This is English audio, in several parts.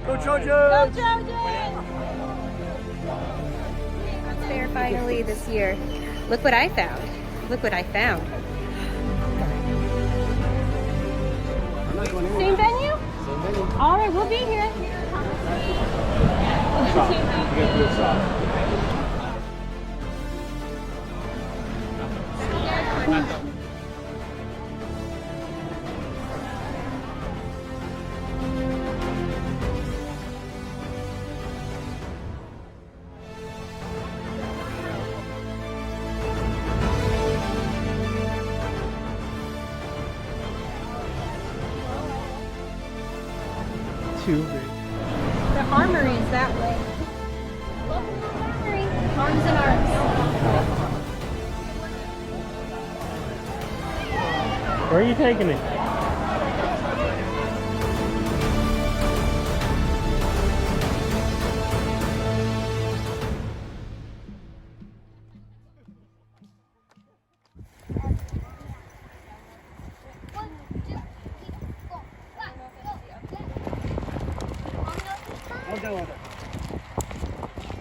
Go Trojans! Go Trojans! It's fair finally this year. Look what I found. Look what I found. Same venue? Same venue. All right, we'll be here. Too big. The armory is that way. Welcome to the armory. Arms and arms. Where are you taking it?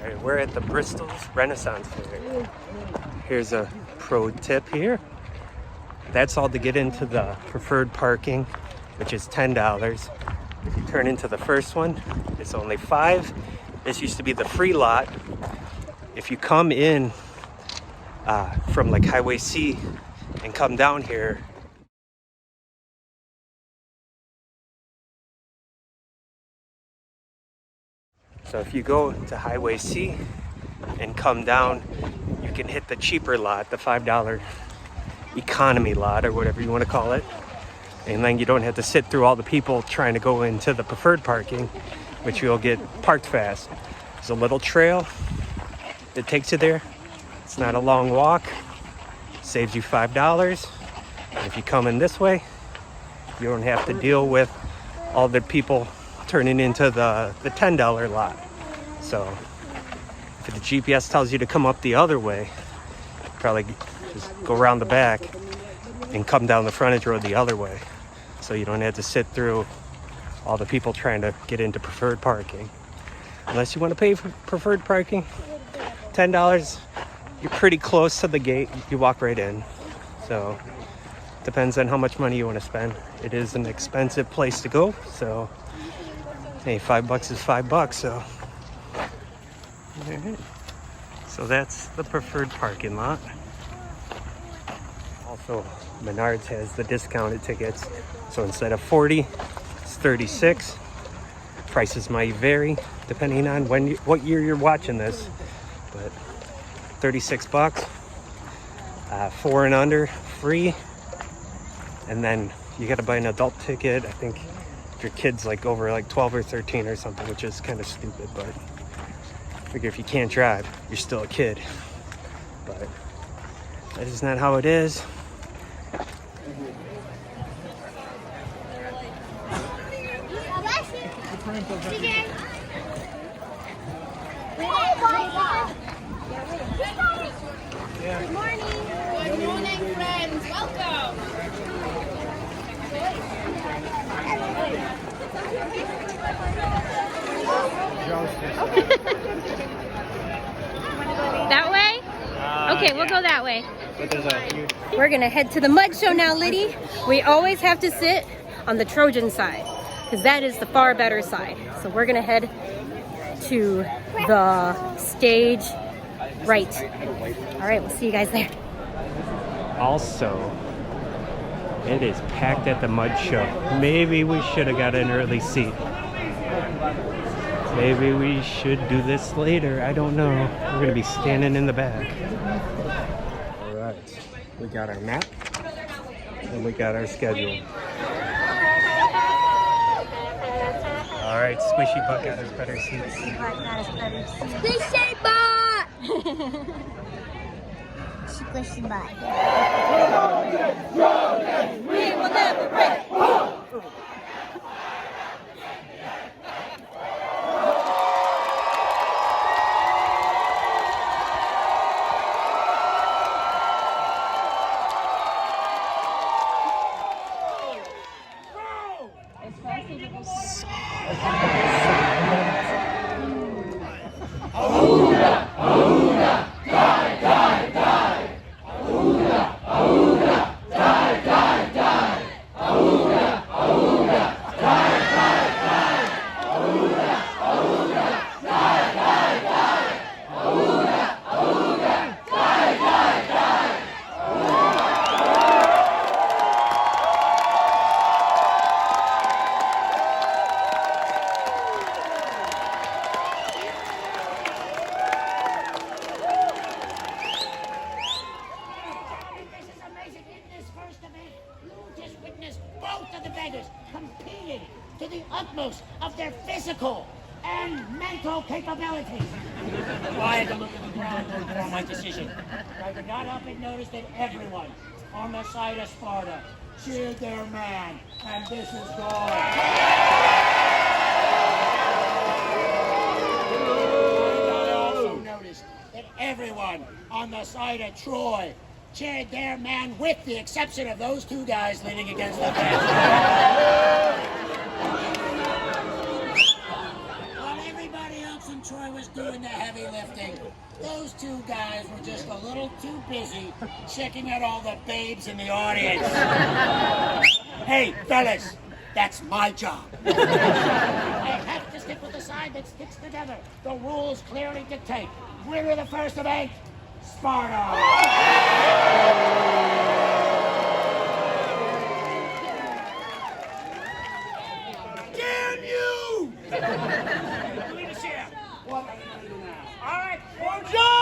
Alright, we're at the Bristol Renaissance Fair. Here's a pro tip here. That's all to get into the preferred parking, which is $10. If you turn into the first one, it's only $5. This used to be the free lot. If you come in from like Highway C and come down here, so if you go to Highway C and come down, you can hit the cheaper lot, the $5 economy lot or whatever you want to call it. And then you don't have to sit through all the people trying to go into the preferred parking, which you'll get parked fast. There's a little trail that takes you there. It's not a long walk. Saves you $5. And if you come in this way, you don't have to deal with all the people turning into the $10 lot. So if the GPS tells you to come up the other way, probably just go around the back and come down the frontage road the other way, so you don't have to sit through all the people trying to get into preferred parking. Unless you want to pay for preferred parking, $10, you're pretty close to the gate. You walk right in. So depends on how much money you want to spend. It is an expensive place to go, so hey, $5 is $5, so. All right. So that's the preferred parking lot. Also, Menards has the discounted tickets. So instead of 40, it's 36. Prices might vary depending on what year you're watching this, but 36 bucks, 4 and under, free. And then you gotta buy an adult ticket. I think if your kid's like over like 12 or 13 or something, which is kind of stupid, but I figure if you can't drive, you're still a kid. But that is not how it is. Good morning. Good morning, friends. Welcome. That way? Okay, we'll go that way. We're gonna head to the mud show now, Liddy. We always have to sit on the Trojan side, because that is the far better side. So we're gonna head to the stage right. All right, we'll see you guys there. Also, it is packed at the mud show. Maybe we should have got an early seat. Maybe we should do this later. I don't know. We're gonna be standing in the back. All right, we got our map and we got our schedule. All right, Squishy Butt got his better seats. Squishy butt! Squishy butt. We will never break. Both of the beggars competing to the utmost of their physical and mental capabilities. I had to look at the ground to inform my decision. I got up and noticed that everyone on the side of Sparta cheered their man, and this is gone. I also noticed that everyone on the side of Troy cheered their man, with the exception of those two guys leaning against the fence. While everybody else in Troy was doing the heavy lifting, those two guys were just a little too busy checking out all the babes in the audience. Hey, fellas, that's my job. I have to stick with the side that sticks together. The rules clearly dictate. Winner of the first event, Sparta! Damn you! Leadership! What are you going to do now? All right, for John!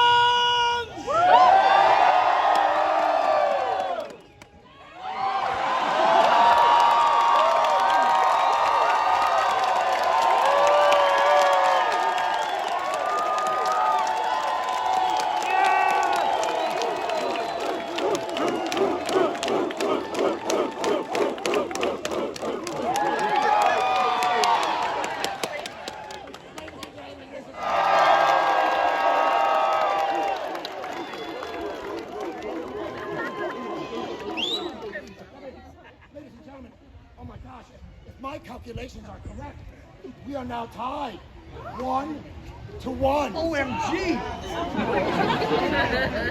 Calculations are correct. We are now tied 1-1. OMG!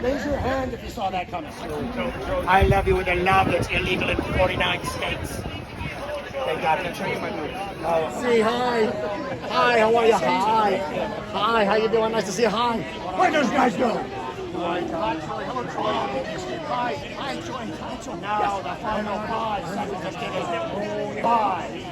Raise your hand if you saw that coming. I love you with a love that's illegal in 49 states. They got to change my mood. Say hi. Hi, how are you? Hi. Hi, how you doing? Nice to see you. Hi. Where'd those guys go? Hi, Troy. Now the final 5 seconds is given. 5.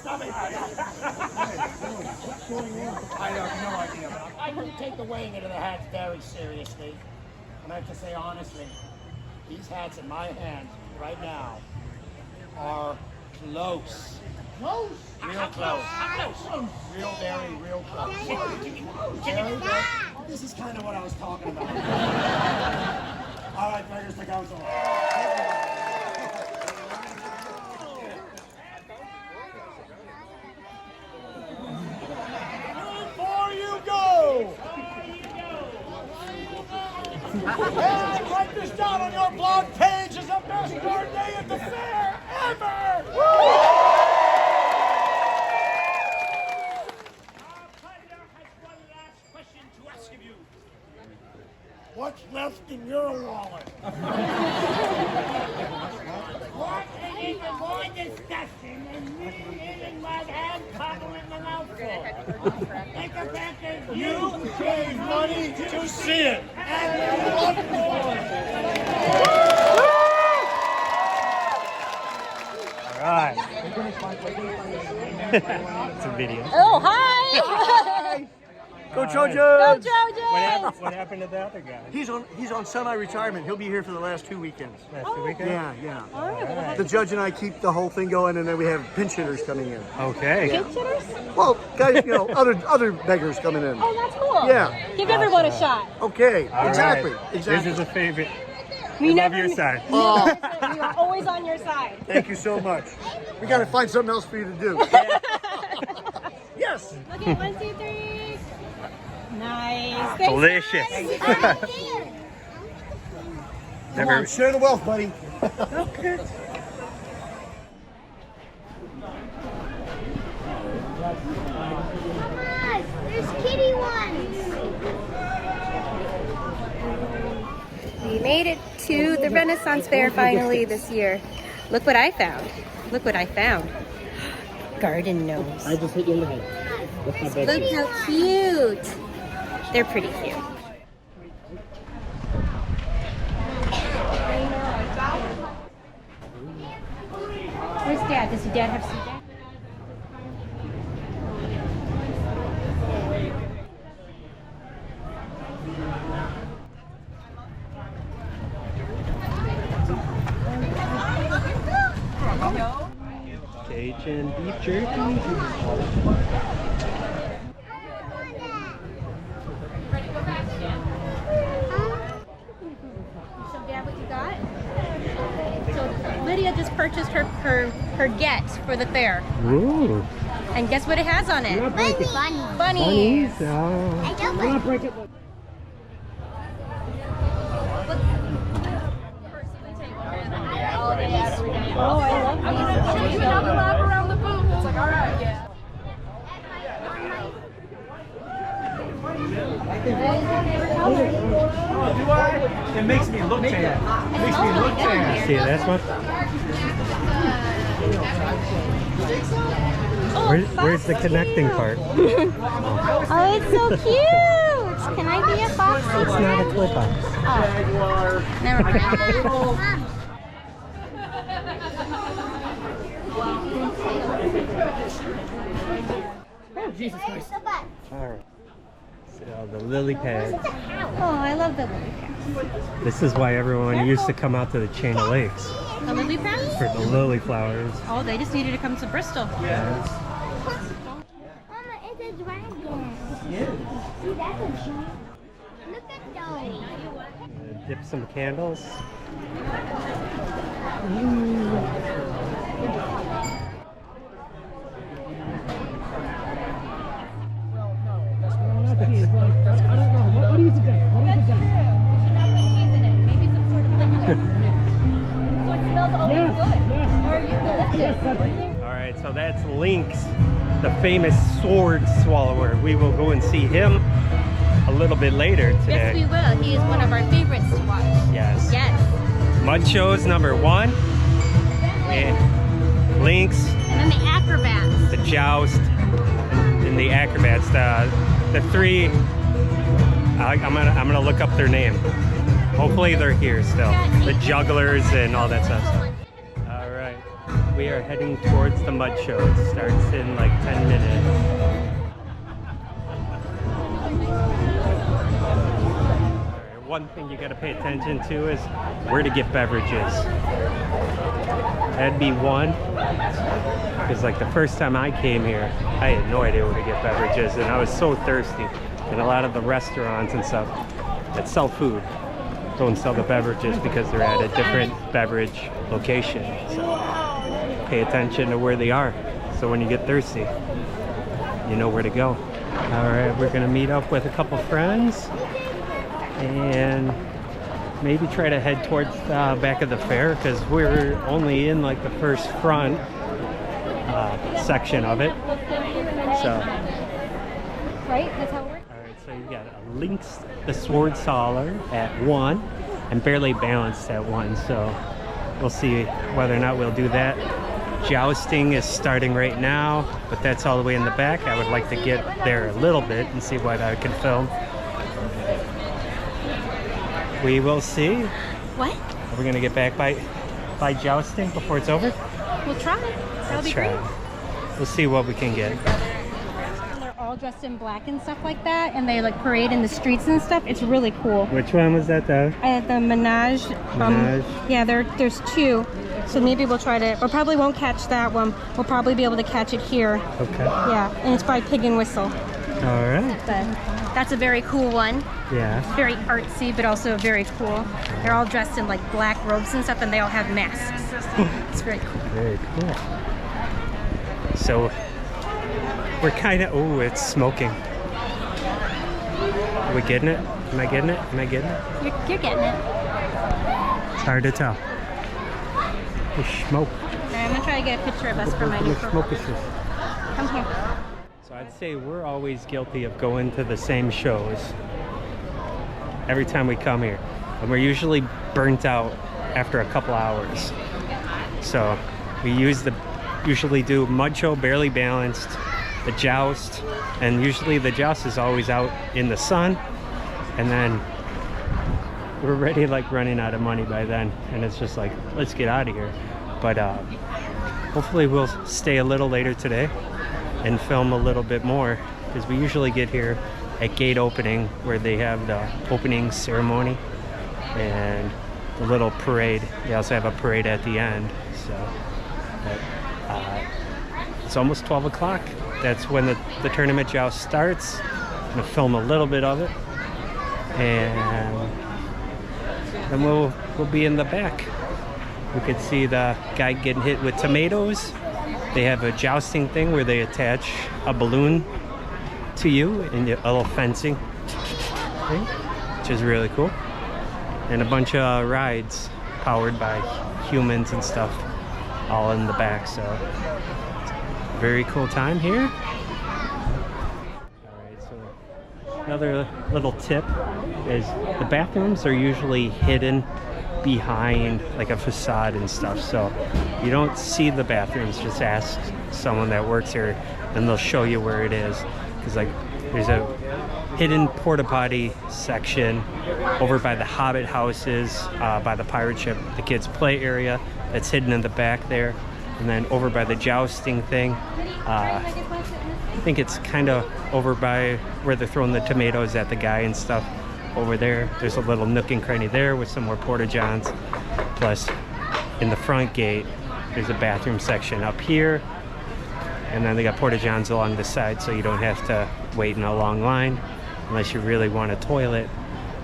Stop it! What's going on? I have no idea. I do take the weighing into the hats very seriously. And I have to say honestly, these hats in my hand right now are close. Close? Real close. Real close. Very good. This is kind of what I was talking about. All right, beggars to council. Before you go! And write this down on your blog page as the best guard day at the fair ever! What's left in your wallet? What is even more disgusting than me eating my hand coddle in the mouthful? Think of that as you gave money to see it, and you look for it. All right. It's a video. Oh, hi! Go Trojans! Go Trojans! What happened to the other guy? He's on semi-retirement. He'll be here for the last 2 weekends. Last 2 weekends? Yeah. All right. The judge and I keep the whole thing going, and then we have pinch hitters coming in. Okay. Pinch hitters? Well, guys, other beggars coming in. Oh, that's cool. Yeah. Give everyone a shot. Okay, All exactly. right. Exactly. This is a favorite. We love never your side. Oh, We are always on your side. thank you so much. We got to find something else for you to do. Yes. Okay, 1, 2, 3. Nice. Thanks, Delicious. guys. Come on, share the wealth, buddy. There's kitty ones. We made it to the Renaissance Fair finally this year. Look what I found. Look what I found. Garden gnomes. I just hit you in the head. That's my baby. Look how cute. They're pretty cute. Where's Dad? Does your dad have some dad? Cajun beef jerky. So Dad, what you got? So Lydia just purchased her get for the fair. Ooh. And guess what it has on it? Bunny. Bunnies. I don't like Break it. Oh, I love these. even on the lap around the booth. It's like, all right, yeah. Do I? It makes me look tan. It makes me look tan. See this one? Where's the connecting part? Oh, it's so cute. Can I be a fox? It's not a clip on. Oh, never mind. Oh, Jesus Christ. Alright. So the lily pads. Oh, I love the lily pads. This is why everyone used to come out to the Chain of Lakes The lily pads? for the lily flowers. Oh, they just needed to come to Bristol. Yes. Mama, it's a dragon. See, that's a giant. Look at those. Dip some candles. What do you think? Alright, so that's Lynx, the famous sword swallower. We will go and see him a little bit later Yes, today. we will. He is one of our favorites to watch. Yes. Yes. Mud shows #1. And Lynx, And then the acrobats. the joust, and the acrobats. The three. I'm gonna look up their name. Hopefully they're here still. The jugglers and all that stuff. All right, we are heading towards the mud show. It starts in like 10 minutes. All right, one thing you got to pay attention to is where to get beverages. That'd be one. Because like the first time I came here, I had no idea where to get beverages, and I was so thirsty. And a lot of the restaurants and stuff that sell food don't sell the beverages because they're at a different beverage location. So pay attention to where they are. So when you get thirsty, you know where to go. All right, we're gonna meet up with a couple friends and maybe try to head towards the back of the fair because we're only in like the first front section of it. So. Right? That's how it works. Alright, so you got a Lynx the Sword Sawyer at 1 and Barely Balanced at 1. So we'll see whether or not we'll do that. Jousting is starting right now, but that's all the way in the back. I would like to get there a little bit and see what I can film. We will see. What? Are we gonna get back by jousting before it's over? We'll try. That'll Let's be try. great. We'll see what we can get. They're all all dressed in black and stuff like that, and they like parade in the streets and stuff. It's really cool. Which one was that though? The Menage. Menage? Yeah, there's two. So maybe we'll try to, we probably won't catch that one. We'll probably be able to catch it here. Okay. Yeah, and it's by Pig and Whistle. All right. But that's a very cool one. Yeah. Very artsy, but also very cool. They're all dressed in like black robes and stuff, and they all have masks. It's very cool. Very cool. So we're kind of, oh, it's smoking. Are we getting it? Am I getting it? Am I getting it? You're getting it. It's hard to tell. The smoke. All right, I'm gonna try to get a picture of us for my new profile. Come here. So I'd say we're always guilty of going to the same shows every time we come here. And we're usually burnt out after a couple hours. So we usually do mud show, barely balanced, the joust, and usually the joust is always out in the sun, and then we're already like running out of money by then, and it's just like, let's get out of here. But hopefully we'll stay a little later today and film a little bit more, because we usually get here at gate opening, where they have the opening ceremony and the little parade. They also have a parade at the end. So but, it's almost 12 o'clock. That's when the tournament joust starts. I'm gonna film a little bit of it, and then we'll be in the back. We could see the guy getting hit with tomatoes. They have a jousting thing where they attach a balloon to you and a little fencing thing, which is really cool. And a bunch of rides powered by humans and stuff all in the back. So very cool time here. Alright, so another little tip is the bathrooms are usually hidden behind like a facade and stuff, so you don't see the bathrooms. Just ask someone that works here and they'll show you where it is, because like there's a hidden porta potty section over by the Hobbit houses, by the pirate ship, the kids play area that's hidden in the back there, and then over by the jousting thing, I think it's kind of over by where they're throwing the tomatoes at the guy and stuff. Over there, there's a little nook and cranny there with some more porta-johns. Plus, in the front gate, there's a bathroom section up here. And then they got porta-johns along the side, so you don't have to wait in a long line unless you really want a toilet.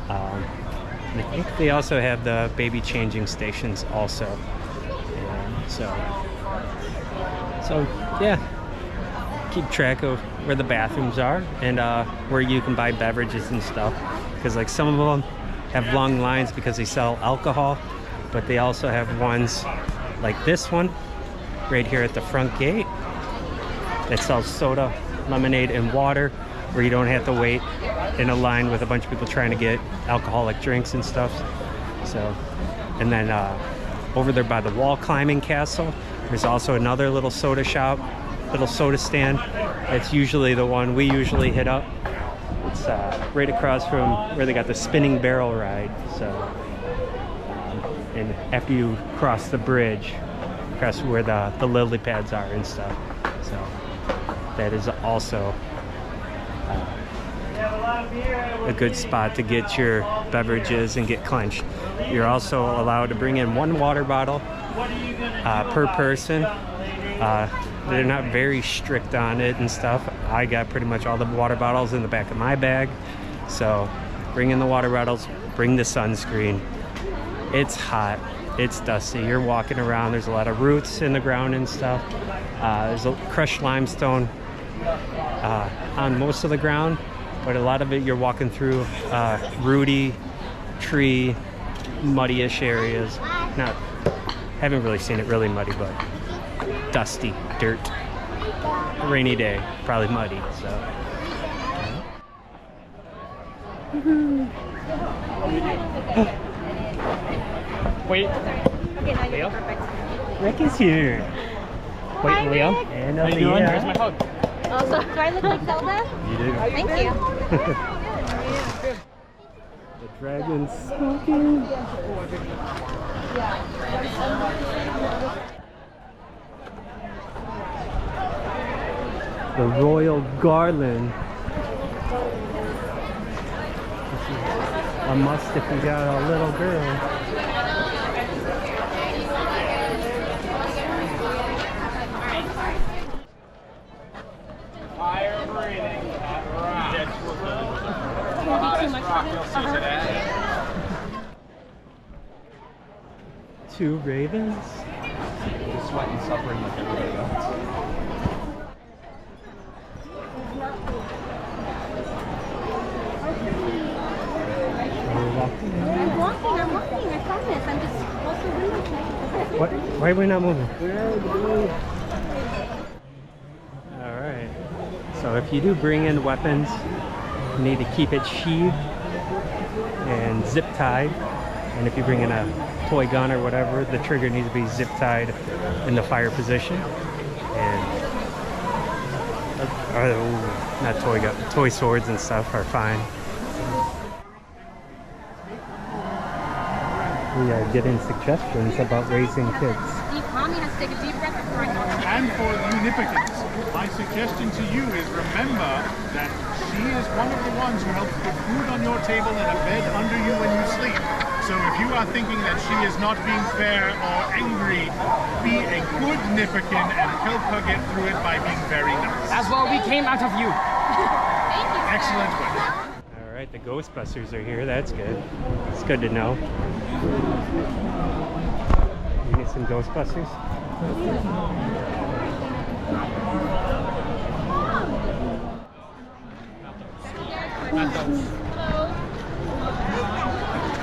And I think they also have the baby changing stations also. And so yeah, keep track of where the bathrooms are and where you can buy beverages and stuff. Because like some of them have long lines because they sell alcohol, but they also have ones like this one right here at the front gate that sells soda, lemonade, and water, where you don't have to wait in a line with a bunch of people trying to get alcoholic drinks and stuff. So, and then over there by the wall climbing castle, there's also another little soda shop, little soda stand. It's usually the one we usually hit up. It's right across from where they got the spinning barrel ride. So, and after you cross the bridge, across where the lily pads are and stuff. So that is also a good spot to get your beverages and get quenched. You're also allowed to bring in one water bottle per person. They're not very strict on it and stuff. I got pretty much all the water bottles in the back of my bag. So bring in the water bottles, bring the sunscreen. It's hot, it's dusty. You're walking around, there's a lot of roots in the ground and stuff. There's a crushed limestone on most of the ground, but a lot of it you're walking through rooty, tree, muddy-ish areas. Haven't really seen it really muddy, but dusty, dirt, rainy day, probably muddy. So wait, Okay, now you're perfect. Rick is here. Wait, Leo. And Leo. Where's my hug? Also, do I look like Zelda? You do. Thank you. The dragon's smoking. The royal garland A must if you got a little girl. Higher breathing. Two ravens. Just sweat and suffering like everybody else. I'm walking, I promise. I'm just also really checking. What? Why are we not moving? Alright. So if you do bring in weapons, you need to keep it sheathed and zip tied. And if you bring in a toy gun or whatever, the trigger needs to be zip tied in the fire position. And not toy gun, toy swords and stuff are fine. We are getting suggestions about raising kids. Mommy has to take a deep breath before I go. And for Unipicans, my suggestion to you is remember that she is one of the ones who helps put food on your table and a bed under you when you sleep. So if you are thinking that she is not being fair or angry, be a good Nipican and help her get through it by being very nice. That's what we came out of you. Excellent work. All right, the Ghostbusters are here. That's good. It's good to know. You get some Ghostbusters?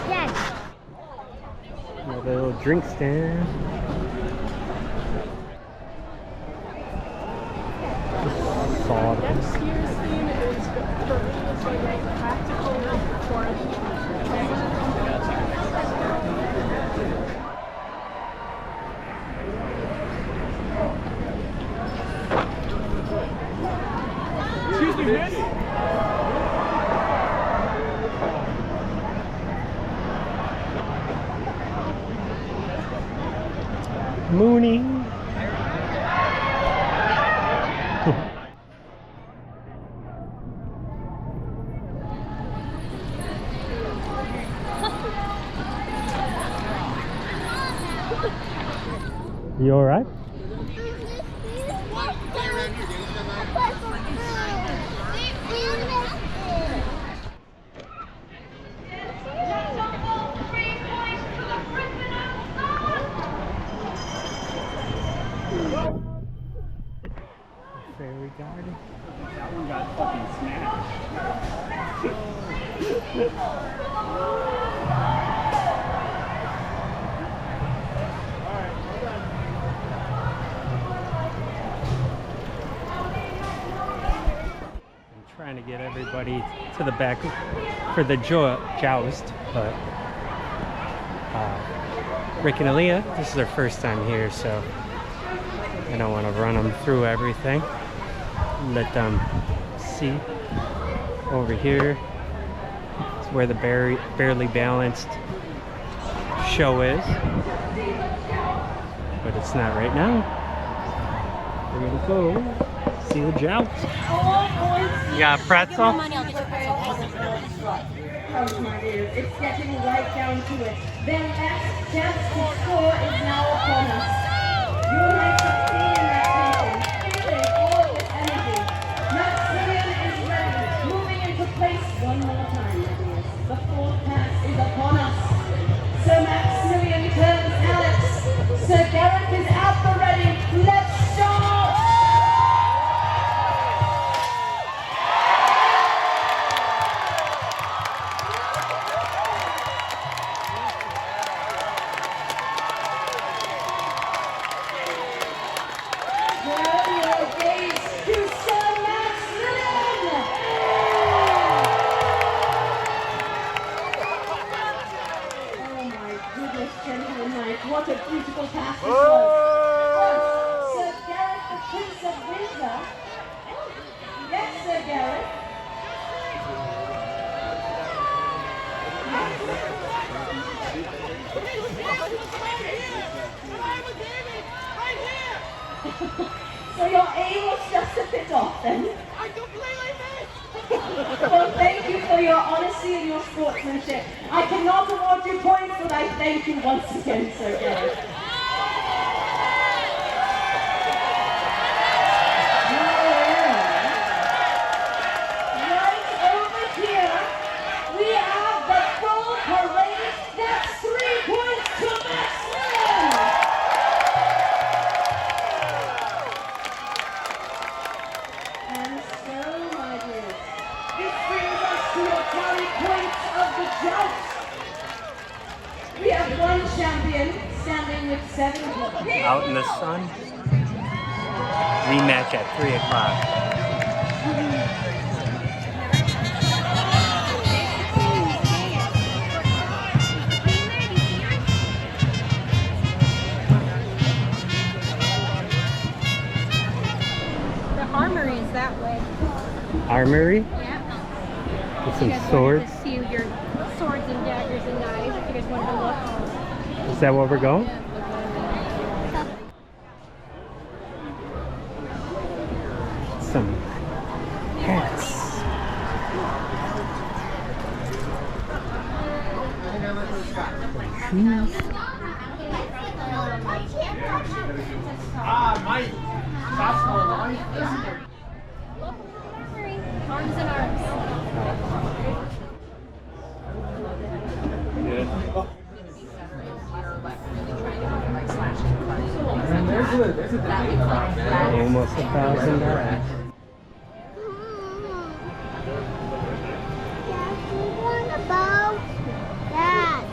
Yes. Another little drink stand. Sawed. Excuse me, miss. Mooney. You all right? Fairy garden. That one got fucking smashed. Trying to get everybody to the back for the joust, but Rick and Aaliyah, this is their first time here, so I don't want to run them through everything. Let them see. Over here is where the barely balanced show is, but it's not right now. We're gonna go see the joust. You got a pretzel? Money, I'll get you a pretzel. Oh my dear, it's getting right down to it. Their last chance to score is now upon us. You like to see in that tension, feeling all this energy. Maximilian is ready, moving into place one more time, my dears. The fourth pass is upon us. Sir Maximilian turns Alex. Sir Gareth is out the ready. Let's start! What a beautiful pass this was. Sir Gareth, the Prince of Windsor. Yes, Sir Gareth. So your aim was just a bit off then? I completely missed! Well, thank you for your honesty and your sportsmanship. I cannot award you points, but I thank you once again, Sir Gareth. Right over here, we have the full parade. That's 3 points to Maximum. And so, my dear, this brings us to your tally points of the joust. We have one champion standing with 7 points. Out in the sun. Rematch at 3 o'clock. The armory is that way. Armory? Yeah. With You some guys swords. wanted to see your swords and daggers and knives. If you guys wanted to look. Is that where we're going? Some hats. Shoes. Arms and arms. Almost $1,000. Dad, you want a bow? Dad.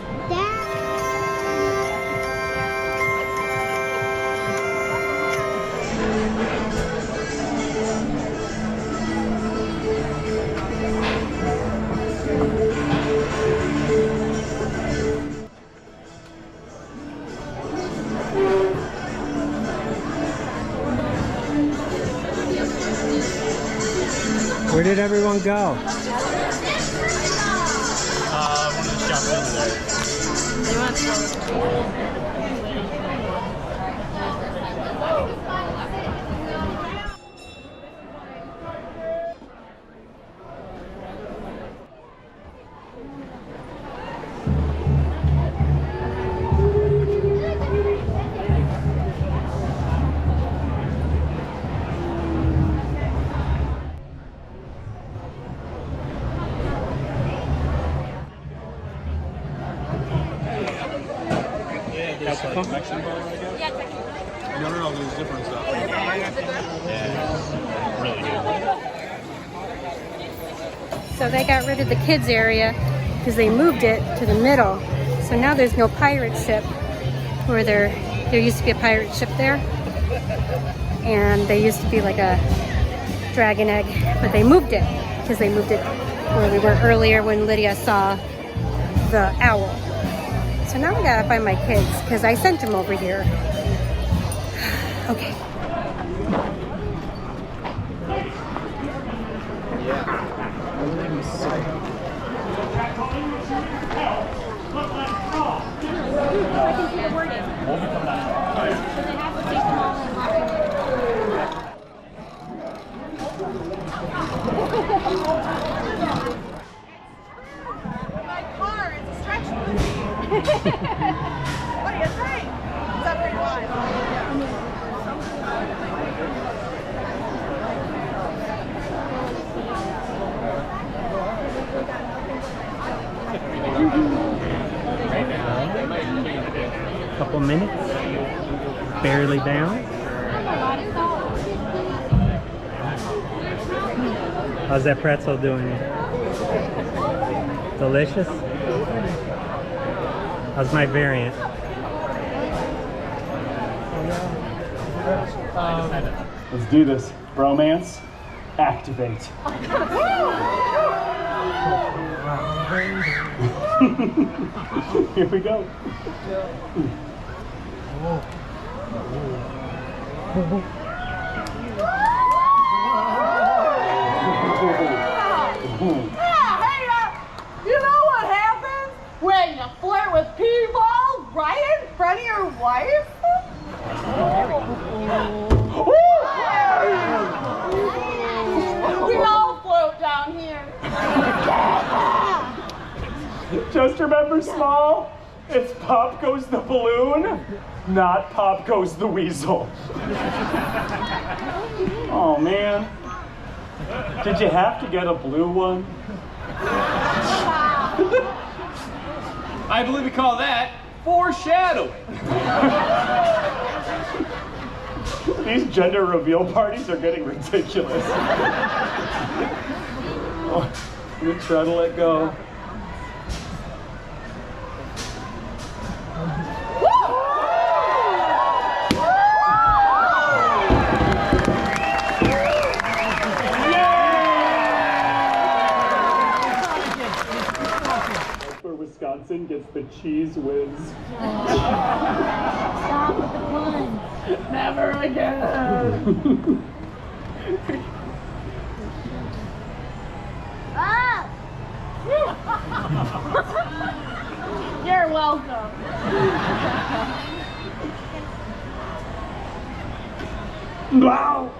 Where did everyone go? One of the shops over there. Mexican bar, I guess? No, there's different stuff. Yeah, really good. So they got rid of the kids area because they moved it to the middle. So now there's no pirate ship where there used to be a pirate ship there. And there used to be like a dragon egg, but they moved it because they moved it where we were earlier when Lydia saw the owl. So now we gotta find my kids because I sent them over here. Okay. I can see the wording. So they have to take them all in line. My car is a stretch movie. What do you think? Is that pretty wide? Couple minutes. Barely down. How's that pretzel doing? Delicious? How's my variant? Let's do this. Bromance, activate. Here we go. You know what happens when you flirt with people right in front of your wife? We all float down here. Just remember, Small, it's pop goes the balloon, not pop goes the weasel. Oh man, did you have to get a blue one? I believe we call that foreshadowing. These gender reveal parties are getting ridiculous. Oh, I'm gonna try to let go. Wisconsin gets the cheese whiz. Stop with the puns. Never again. Ah! You're welcome. Wow.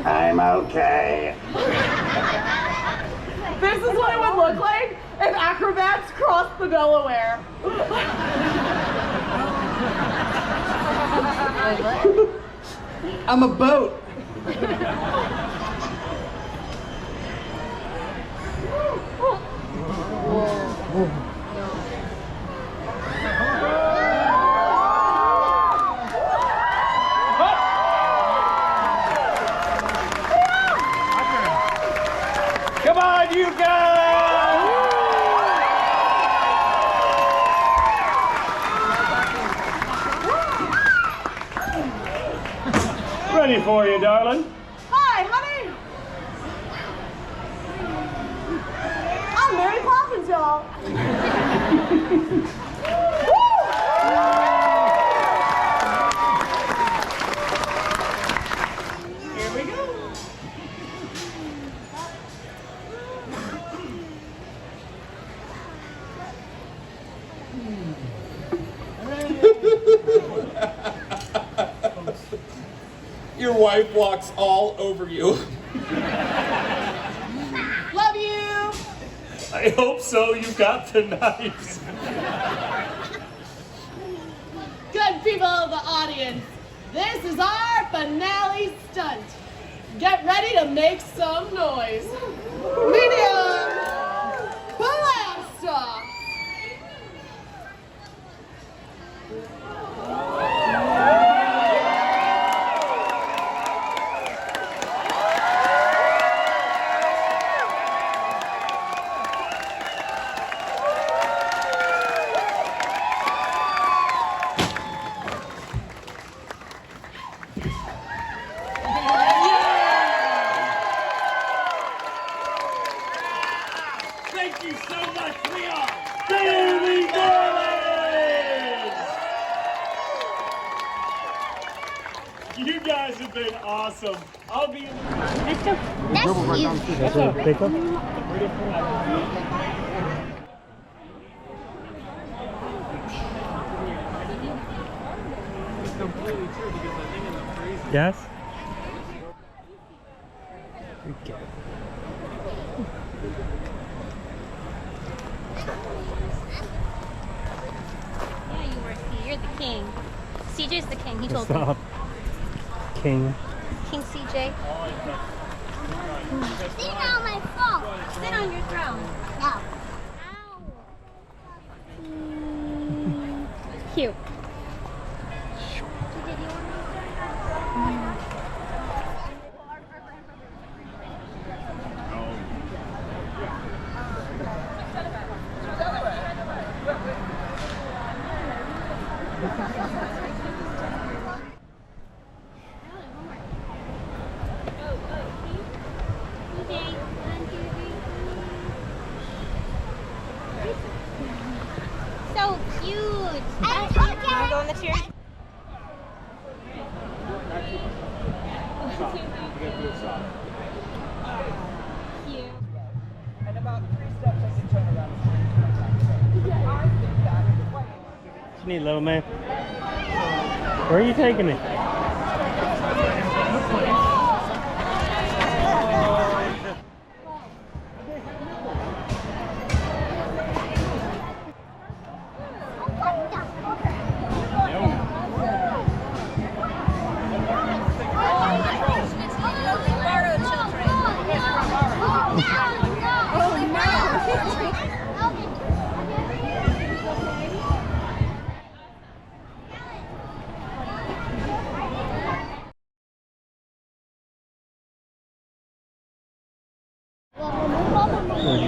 I'm okay. This is what it would look like if acrobats crossed the Delaware. I'm a boat. Come on, you guys! Ready for you, darling. Hi, honey. I'm Mary Poppins, y'all. Here we go. Your wife walks all over you. Love you. I hope so. You've got the knives. Good people of the audience, this is our finale stunt. Get ready to make some noise. Medium blast off. Thank you so much. We are fairE Darlings. You guys have been awesome. I'll be in Let's go. That's Yes? Okay. Yeah, you were. You're the king. CJ's the king. He told me. Stop. King. King CJ. Sit on my phone. Sit on your throne. No. Cute. So cute. Wanna go on the chair? Cute. And about 3 steps I can turn around. What you need, little man? Where are you taking me?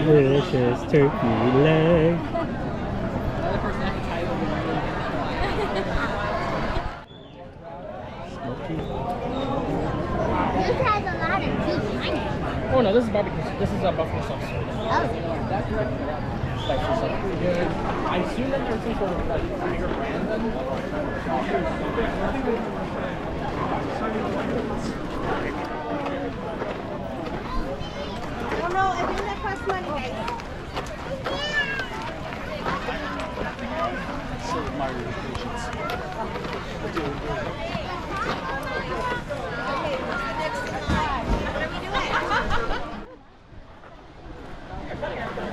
Delicious turkey leg. Smoky. This has a lot of cheese. Oh no, this is barbecue. This is a buffalo sauce. Oh. That directly spicy sauce. Pretty good. I assume that you're looking for like a bigger brand then. I don't know. I think that costs money, guys.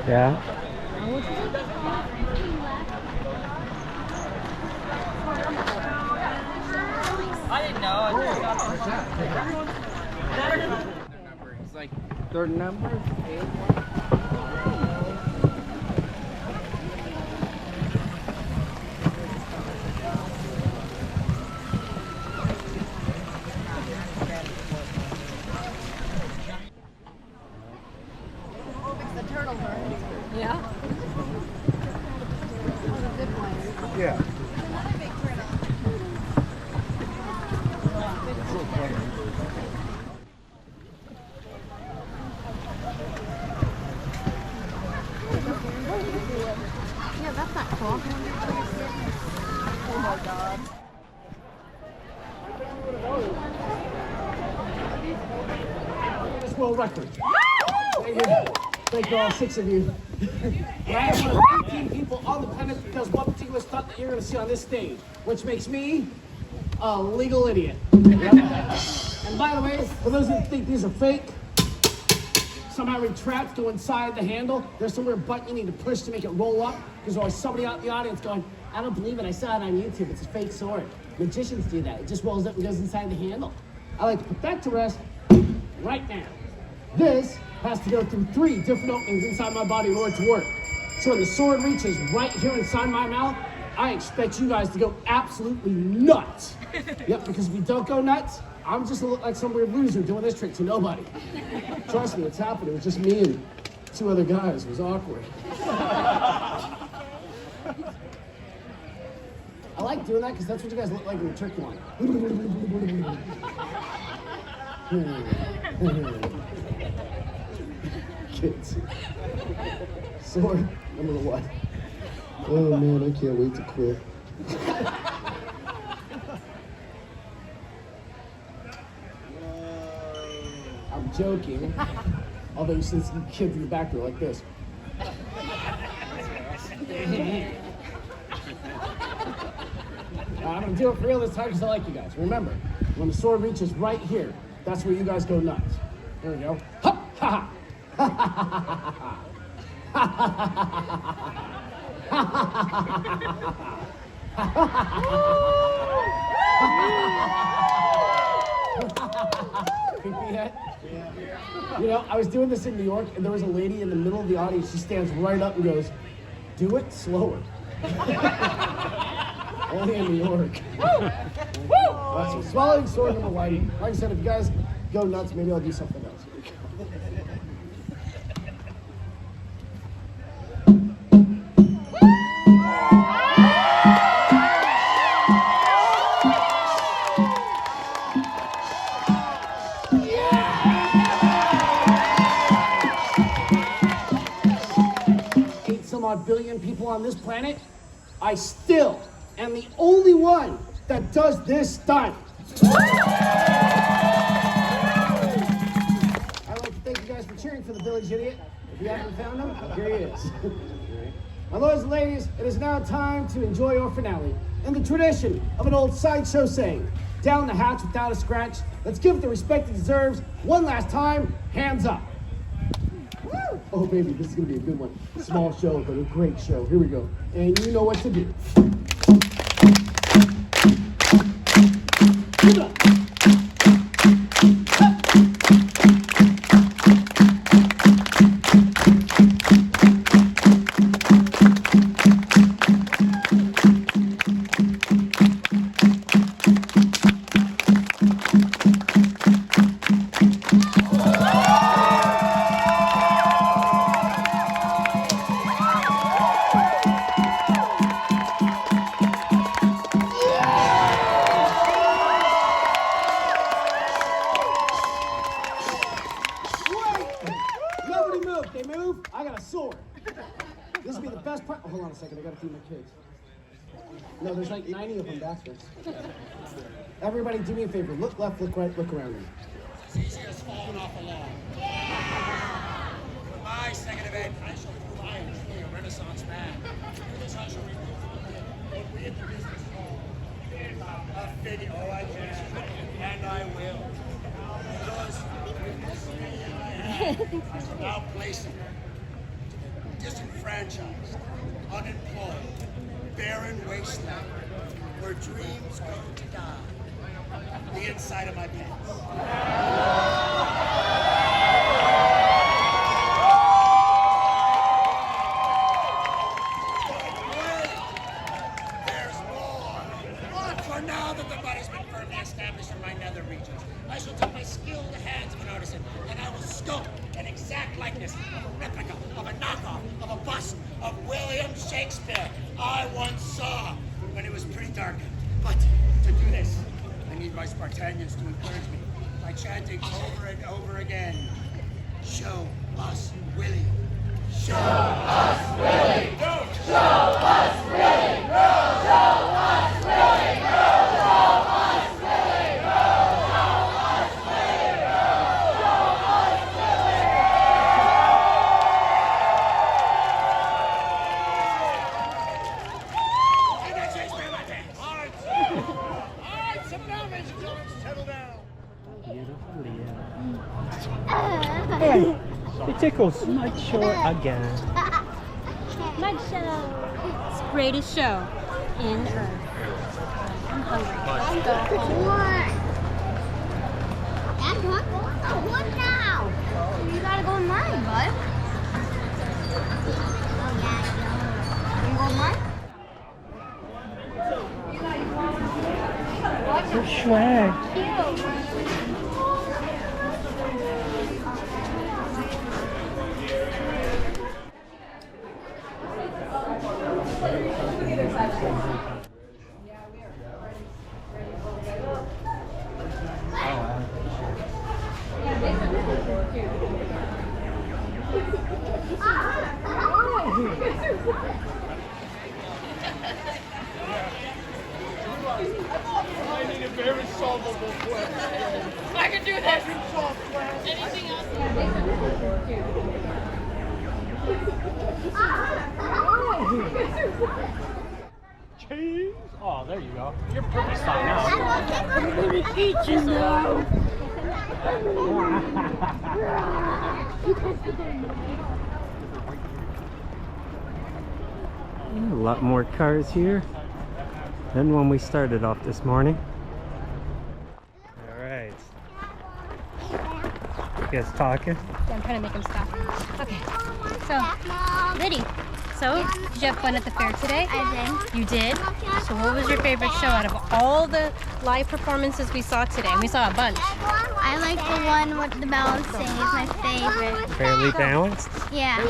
Yeah. I didn't know. It's like third number. Yeah. Yeah. Yeah, that's not cool. Oh my god. This world record. Thank you all 6 of you. I have one of 18 people on the planet that does one particular stunt that you're going to see on this stage, which makes me a legal idiot. Yep. And by the way, for those who think these are fake, somehow retract, go inside the handle. There's some weird button you need to push to make it roll up, because there's always somebody out in the audience going, I don't believe it, I saw it on YouTube, it's a fake sword. Magicians do that, it just rolls up and goes inside the handle. I like to put that to rest right now. This has to go through 3 different openings inside my body in order to work. So when the sword reaches right here inside my mouth, I expect you guys to go absolutely nuts. Yep, because if you don't go nuts, I'm just gonna look like some weird loser doing this trick to nobody. Trust me, it's happened. It was just me and 2 other guys. It was awkward. I like doing that because that's what you guys look like in the turkey line. Kids. Sword number 1. Oh man, I can't wait to quit. I'm joking. Although you see some kids in the back there like this. I'm gonna do it for real this time because I like you guys. Remember, when the sword reaches right here, that's where you guys go nuts. Here we go. Ha ha ha ha ha ha. Creepy yet? You know, I was doing this in New York, and there was a lady in the middle of the audience. She stands right up and goes, "Do it slower." Only in New York. That's swallowing sword number 1. Like I said, if you guys go nuts, maybe I'll do something else. Some odd billion people on this planet, I still am the only one that does this stunt. I'd like to thank you guys for cheering for the village idiot. If you haven't found him, here he is. My lords and ladies, it is now time to enjoy our finale. In the tradition of an old sideshow saying, down the hatch without a scratch. Let's give it the respect it deserves. One last time, hands up. Oh baby, this is gonna be a good one. Small show, but a great show. Here we go. And you know what to do. If they move, I got a sword. This will be the best part. Oh, hold on a second, I gotta feed my kids. No, there's like 90 of them back there. Everybody do me a favor. Look left, look right, look around me. It's easy as falling off a log. Yeah! For my second event, I shall prove I am truly a Renaissance man. For this I shall reveal what we in the business call a video. Oh, I can. And I will. Because I shall now place him disenfranchised, unemployed, barren wasteland, where dreams go to die. The inside of my pants. There's more. But for now that the body's been firmly established in my nether regions, I shall take my skilled hands of an artisan and I will sculpt an exact likeness of a replica, of a knockoff, of a bust of William Shakespeare I once saw when it was pretty dark. But to do this, I need my Spartanians to encourage me by chanting over and over again, show us Willie. Show us Willie. Show us Willie. Show us Willie. Show us Willie. And that's Shakespeare in my pants. All right, sit down, ladies and gentlemen, settle down. It tickles Mud Show again. Mud show. It's the greatest show in Earth. I'm hungry. Let's go home. That's what? Oh, what now? You gotta go in mine, bud. Oh, yeah. You go in mine? It's swag. I need a very solvable question. I can do this. Anything Cheese. Oh, there you go. You're perfect spot now. I'm gonna eat you now. A lot more cars here than when we started off this morning. All right. You guys talking? Yeah, I'm trying to make him stop. Okay. So, Liddy, so did you have fun at the fair today? I did. You did? So what was your favorite show out of all the live performances we saw today? And we saw a bunch. I like the one with the balancing. It's my favorite. Fairly balanced? Yeah.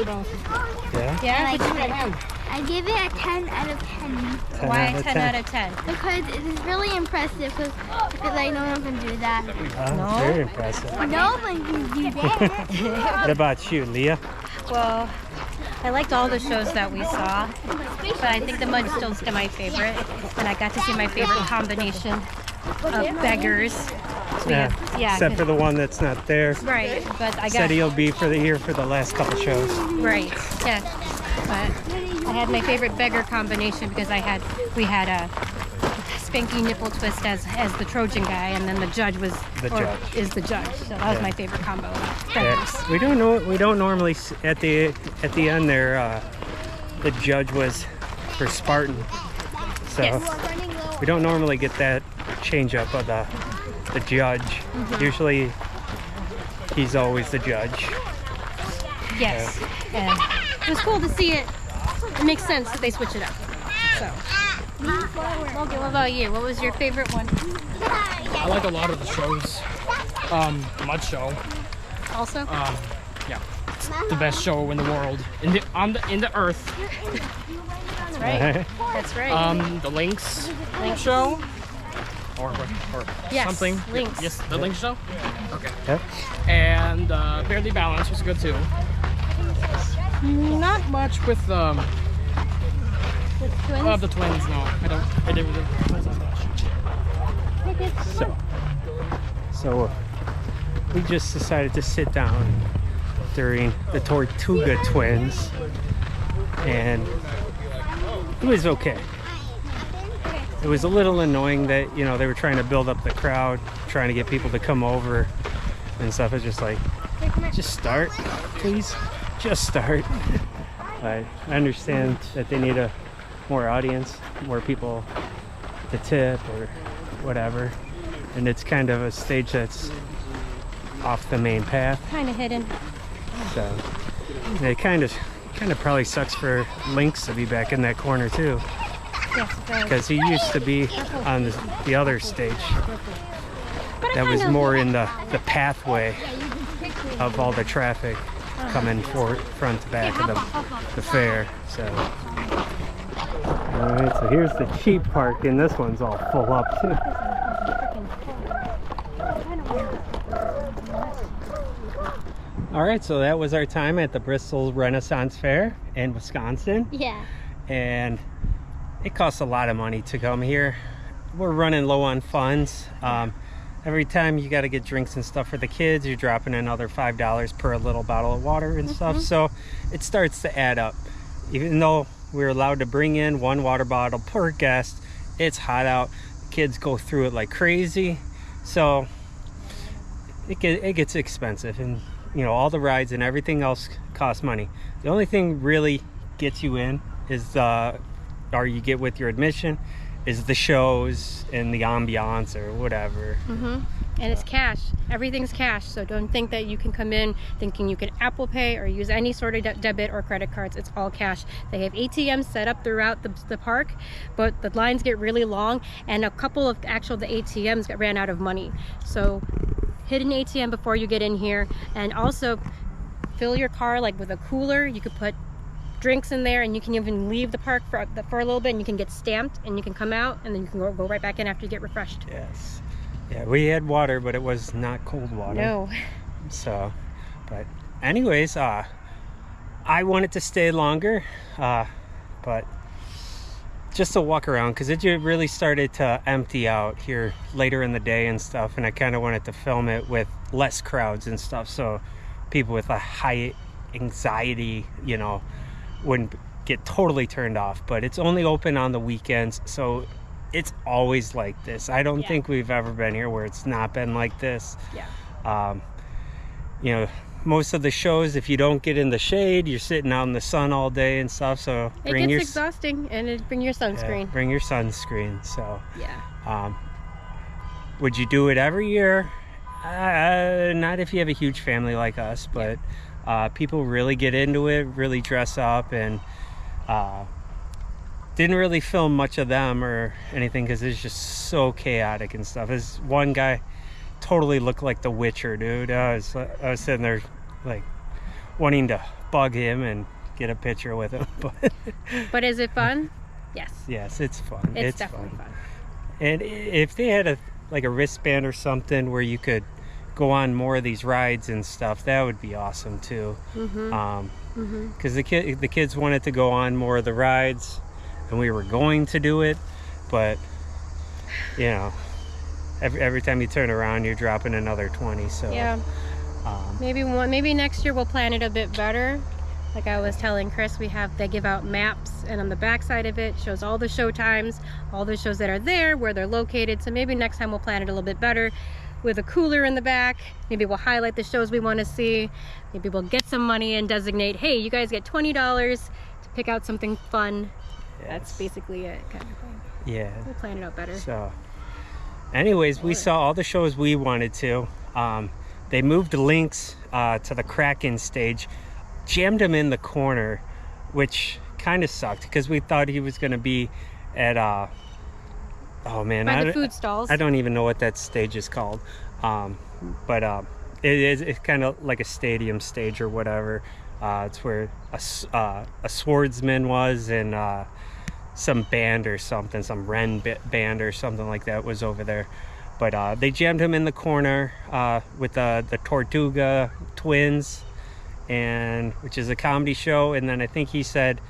Yeah? Yeah? I give it a 10 out of 10. Why a 10 out of 10? Because it is really impressive. Because I feel like no one can do that. No? Very impressive. No one can do that. What about you, Leah? Well, I liked all the shows that we saw, but I think the mud still's still my favorite. And I got to see my favorite combination of beggars. So yeah, Except for the one that's not there. right, but I got Said he'll be here for the last couple shows. right, yeah. But I had my favorite beggar combination because we had a Spanky Nipple Twist as the Trojan guy, and then the judge was is the judge. So that was my favorite combo. Beggars. We don't know. We don't normally at the end there. The judge was for Spartan, so we don't normally get that change up of the judge. Usually, he's always the judge. Yes, and it was cool to see it. It makes sense that they switch it up. So, Logan, what about you? What was your favorite one? I like a lot of the shows. Mud Show. Also? Yeah. It's the best show in the world. In the earth. That's right. That's right. The Lynx show. Or yes, something. Lynx. Yes, the Lynx show? Okay. Yep. And fairly balanced was good too. Not much with With twins? the twins. No, I didn't really twins as much. So we just decided to sit down during the Tortuga twins, and it was okay. It was a little annoying that, you know, they were trying to build up the crowd, trying to get people to come over and stuff. It's just like, just start, please, just start. I understand that they need more audience, more people to tip or whatever, and it's kind of a stage that's off the main path. Kind of hidden. So it kind of probably sucks for Lynx to be back in that corner too. Yes, it does. Because he used to be on the other stage that was more in the pathway of all the traffic coming front to back of the fair. So, all right, so here's the cheap park, and this one's all full up too. All right, so that was our time at the Bristol Renaissance Fair in Wisconsin. Yeah. And it costs a lot of money to come here. We're running low on funds. Every time you got to get drinks and stuff for the kids, you're dropping another $5 per little bottle of water and stuff. So it starts to add up. Even though we're allowed to bring in 1 water bottle per guest, it's hot out. Kids go through it like crazy. So it gets expensive, and you know, all the rides and everything else costs money. The only thing really gets you in is or you get with your admission, is the shows and the ambiance or whatever. And it's cash. Everything's cash. So don't think that you can come in thinking you can Apple Pay or use any sort of debit or credit cards. It's all cash. They have ATMs set up throughout the park, but the lines get really long, and a couple of the ATMs ran out of money. So hit an ATM before you get in here, and also fill your car like with a cooler. You could put drinks in there, and you can even leave the park for a little bit, and you can get stamped, and you can come out, and then you can go right back in after you get refreshed. Yes. Yeah, we had water, but it was not cold water. No. So, but anyways, I wanted to stay longer, but just to walk around, because it really started to empty out here later in the day and stuff, and I kind of wanted to film it with less crowds and stuff, so people with a high anxiety, you know, wouldn't get totally turned off. But it's only open on the weekends, so it's always like this. I don't think we've ever been here where it's not been like this. You know, most of the shows, if you don't get in the shade, you're sitting out in the sun all day and stuff, so it gets exhausting, and bring your sunscreen. Bring your sunscreen. So would you do it every year? Not if you have a huge family like us, but people really get into it, really dress up, and didn't really film much of them or anything because it's just so chaotic and stuff. This one guy totally looked like the Witcher, dude. I was sitting there like wanting to bug him and get a picture with him. But is it fun? Yes, it's fun. It's definitely fun. And if they had a wristband or something where you could go on more of these rides and stuff, that would be awesome too. Because the kids wanted to go on more of the rides, and we were going to do it, but you know, every time you turn around, you're dropping another 20. So maybe next year we'll plan it a bit better. Like I was telling Chris, they give out maps, and on the back side of it shows all the show times, all the shows that are there, where they're located. So maybe next time we'll plan it a little bit better with a cooler in the back. Maybe we'll highlight the shows we want to see. Maybe we'll get some money and designate, hey, you guys get $20 to pick out something fun. That's basically it, kind of thing. We'll plan it out better. So anyways, we saw all the shows we wanted to. They moved Lynx to the Kraken stage, jammed him in the corner, which kind of sucked because we thought he was going to be at oh man, by the food stalls. I don't even know what that stage is called, but it's kind of like a stadium stage or whatever. It's where a swordsman was, and some band or something, some Ren band or something like that was over there. But they jammed him in the corner with the Tortuga twins, and which is a comedy show, and then I think he said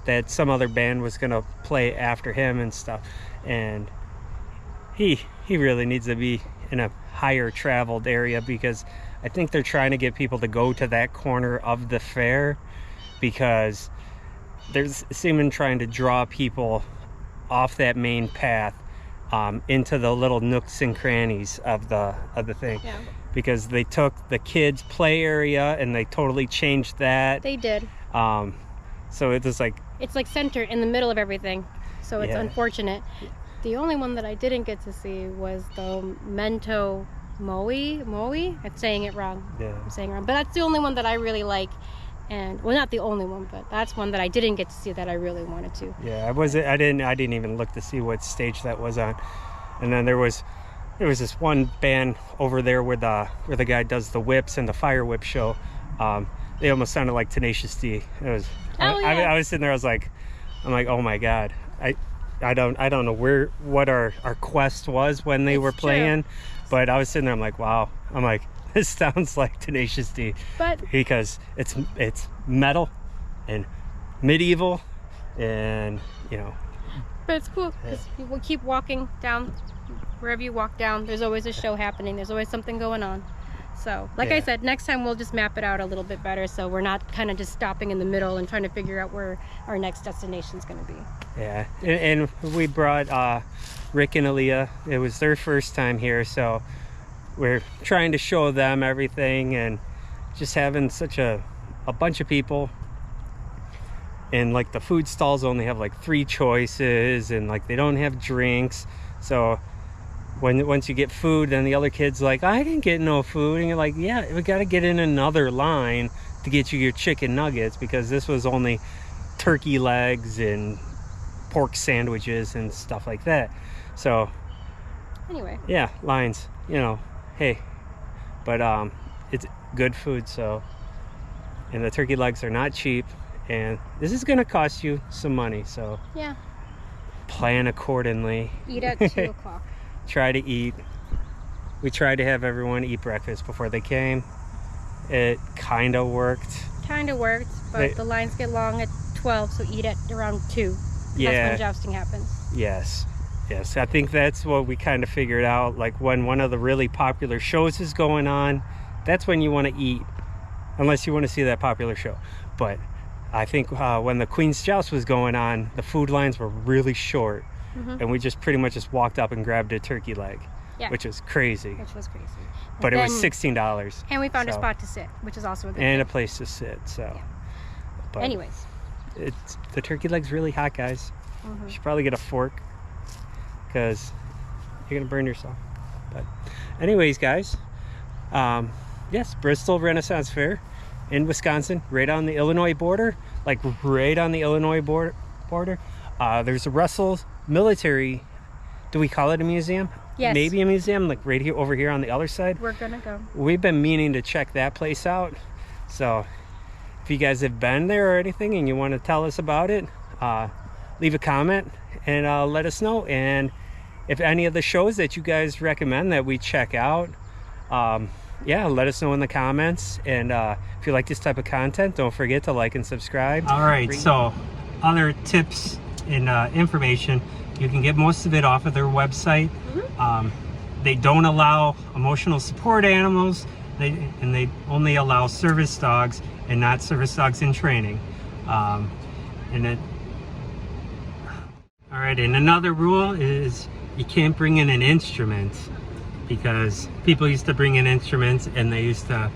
that some other band was gonna play after him and stuff, and he really needs to be in a higher traveled area, because I think they're trying to get people to go to that corner of the fair, because there's seeming trying to draw people off that main path into the little nooks and crannies of the thing. Yeah. Because they took the kids play area and they totally changed that. They did. So it was like, it's like centered in the middle of everything, so it's Yeah. unfortunate. The only one that I didn't get to see was the Mento Moe. I'm saying it wrong. Yeah. I'm saying it wrong, but that's the only one that I really like. And well, not the only one, but that's one that I didn't get to see that I really wanted to. yeah, I didn't even look to see what stage that was on. And then there was this one band over there where the guy does the whips and the fire whip show. They almost sounded like Tenacious D. It was. I was sitting there. I'm like, oh my god. I don't know what our quest was when they were playing, but I was sitting there. I'm like, wow. I'm like, this sounds like Tenacious D, but because it's metal and medieval, and you know. But it's cool because you will keep walking down. Wherever you walk down, there's always a show happening. There's always something going on. So, like I said, next time we'll just map it out a little bit better, so we're not kind of just stopping in the middle and trying to figure out where our next destination is going to be. Yeah, and we brought Rick and Aaliyah. It was their first time here, so we're trying to show them everything, and just having such a bunch of people. And like the food stalls only have like 3 choices, and like they don't have drinks. So once you get food, then the other kid's like, I didn't get no food, and you're like, yeah, we got to get in another line to get you your chicken nuggets, because this was only turkey legs and pork sandwiches and stuff like that. So anyway, yeah, lines, you know, hey, but it's good food. So, and the turkey legs are not cheap, and this is gonna cost you some money, so yeah, plan accordingly. Eat at 2 o'clock. Try to eat. We tried to have everyone eat breakfast before they came. It kind of worked. But the lines get long at 12, so eat at around 2. Yeah. That's when jousting happens. Yes. I think that's what we kind of figured out. Like when one of the really popular shows is going on, that's when you want to eat, unless you want to see that popular show. But I think when the Queen's Joust was going on, the food lines were really short. And we just pretty much just walked up and grabbed a turkey leg, which was crazy. But it was $16. And we found a spot to sit, which is also a good thing. And a place to sit, so. Yeah. But anyways. The turkey leg's really hot, guys. You should probably get a fork, because you're going to burn yourself. But anyways, guys, yes, Bristol Renaissance Fair in Wisconsin, right on the Illinois border, like right on the Illinois border. There's a Russell military, do we call it a museum? Yes. Maybe a museum, like right here, over here on the other side. We're gonna go. We've been meaning to check that place out. So if you guys have been there or anything and you want to tell us about it, leave a comment and let us know. And if any of the shows that you guys recommend that we check out, yeah, let us know in the comments. And if you like this type of content, don't forget to like and subscribe. All right, so other tips and information, you can get most of it off of their website. They don't allow emotional support animals, and they only allow service dogs and not service dogs in training. All right, and another rule is you can't bring in an instrument, because people used to bring in instruments and they used to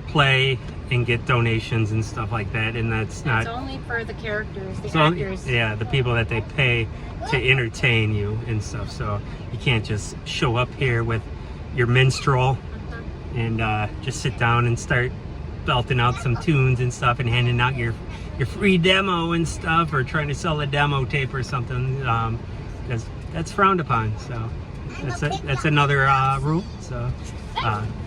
play and get donations and stuff like that, and that's not. It's only for the characters, the actors. Yeah, the people that they pay to entertain you and stuff. So you can't just show up here with your minstrel and just sit down and start belting out some tunes and stuff and handing out your free demo and stuff, or trying to sell a demo tape or something, because that's frowned upon. So that's another rule. So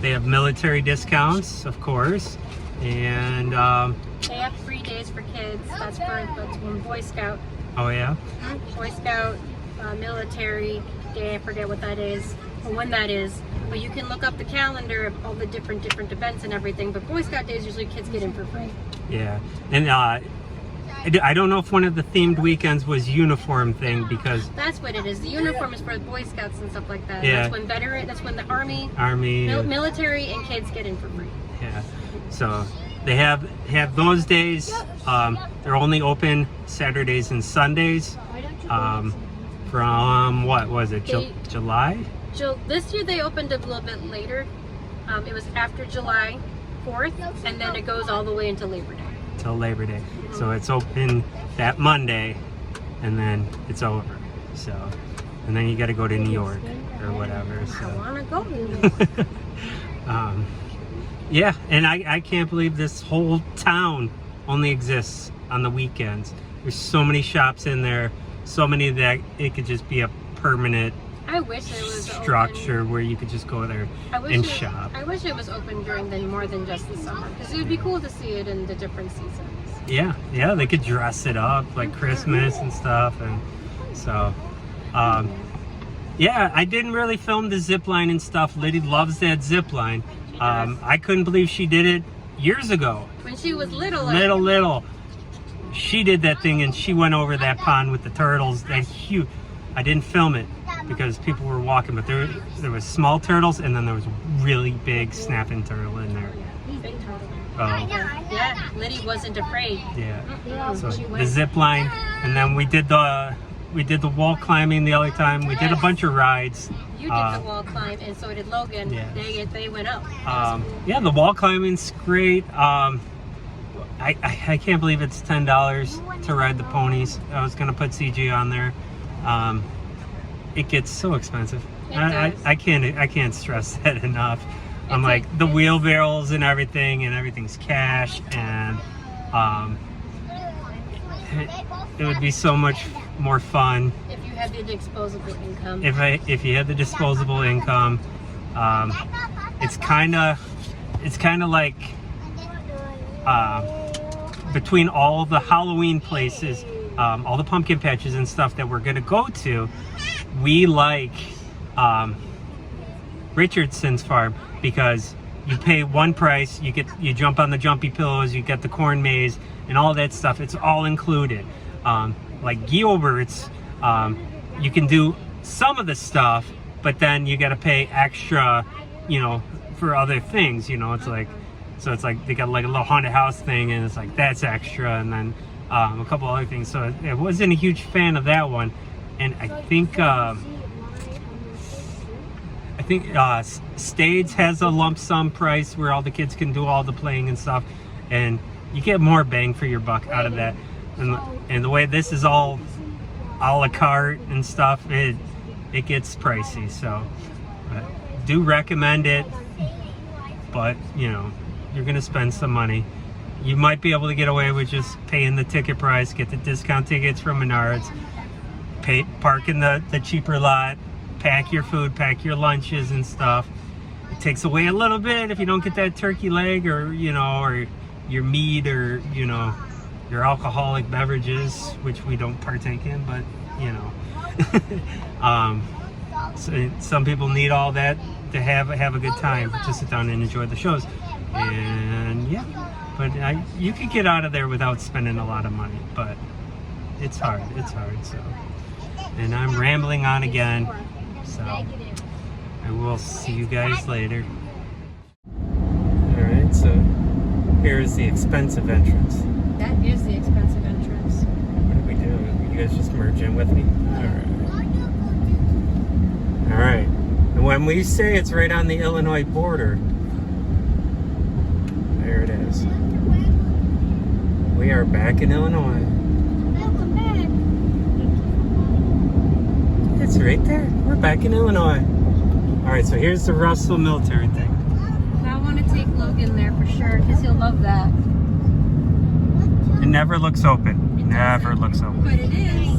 they have military discounts, of course, and they have free days for kids. That's when Boy Scout. Oh yeah. Boy Scout, military day. I forget what that is. or when that is. But you can look up the calendar of all the different events and everything. But Boy Scout Days, usually kids get in for free. Yeah, and I don't know if one of the themed weekends was uniform thing, because that's what it is. The uniform is for Boy Scouts and stuff like that. Yeah. That's when the army, military, and kids get in for free. Yeah. So they have those days. They're only open Saturdays and Sundays. From what was it? July? This year they opened a little bit later. It was after July 4th, and then it goes all the way until Labor Day. Till Labor Day. So it's open that Monday, and then it's over. So, and then you got to go to New York or whatever. So. I want to go to New York. Yeah, and I can't believe this whole town only exists on the weekends. There's so many shops in there, so many that it could just be a permanent I wish it was structure where you could just go there and shop. I wish it was open during more than just the summer, because it would be cool to see it in the different seasons. Yeah, they could dress it up like Christmas and stuff, and so yeah, I didn't really film the zip line and stuff. Liddy loves that zip line. I couldn't believe she did it years ago. When she was little. She did that thing, and she went over that pond with the turtles. That huge. I didn't film it because people were walking, but there was small turtles, and then there was really big snapping turtle in there. Big turtle. Oh. Yeah, Liddy wasn't afraid. Yeah. So the zip line, and then we did the wall climbing the other time. We did a bunch of rides. You did the wall climb, and so did Logan. Yeah. They went up. Yeah, the wall climbing's great. I can't believe it's $10 to ride the ponies. I was gonna put CG on there. It gets so expensive. I can't stress that enough. I'm like the wheelbarrows and everything's cash, and it would be so much more fun if you had the disposable income. If you had the disposable income, it's kind of like between all the Halloween places, all the pumpkin patches and stuff that we're gonna go to, we like Richardson's farm, because you pay one price, you jump on the jumpy pillows, you get the corn maze and all that stuff. It's all included. Like Gilbert's, you can do some of the stuff, but then you got to pay extra, for other things. It's like, so it's like they got like a little haunted house thing, and it's like that's extra, and then a couple other things. So I wasn't a huge fan of that one, and I think Stades has a lump sum price where all the kids can do all the playing and stuff, and you get more bang for your buck out of that. And the way this is all a la carte and stuff, it gets pricey. So do recommend it, but you're gonna spend some money. You might be able to get away with just paying the ticket price, get the discount tickets from Menards, park in the cheaper lot, pack your food, pack your lunches and stuff. It takes away a little bit if you don't get that turkey leg, or or your meat, or your alcoholic beverages, which we don't partake in, but so some people need all that to have a good time, to sit down and enjoy the shows. And yeah, but you could get out of there without spending a lot of money, but it's hard. So, and I'm rambling on again, so I will see you guys later. All right, so here's the expensive entrance. That is the expensive entrance. What are we doing? You guys just merge in with me? All right. And when we say it's right on the Illinois border, there it is. We are back in Illinois. Welcome back. It's right there. We're back in Illinois. All right, so here's the Russell military thing. I want to take Logan there for sure, because he'll love that. It never looks open. Never looks open. But it is.